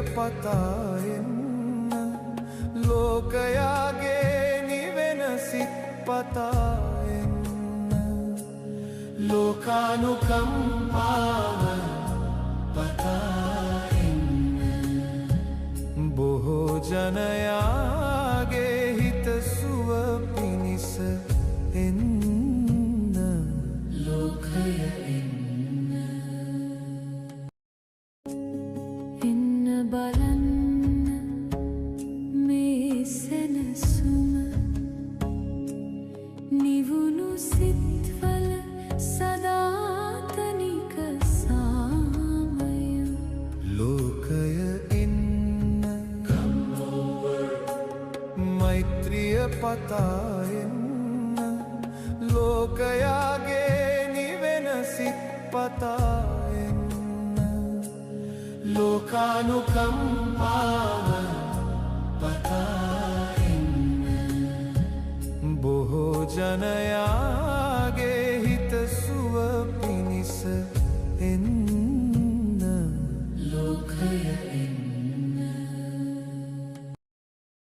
පතා එන්න ලෝකයාගේ නිවෙන සිත් පතා එන්න ලෝකානුකම්පාව පතා එන්න බොහෝ ජනයාගේ හිතසුව පිණිස එන්න ලෝකය එන්න බලන්න මේ සැනසුම නිවුණු සිත්වල සදාතනික සාමය ලෝකය එන්න මෛත්‍රිය පතා එන්න ලෝකයාගේ නිවෙන සිත් පතා එන්න ලෝකානුකම්පාව පතා එන්න බොහෝ ජනයා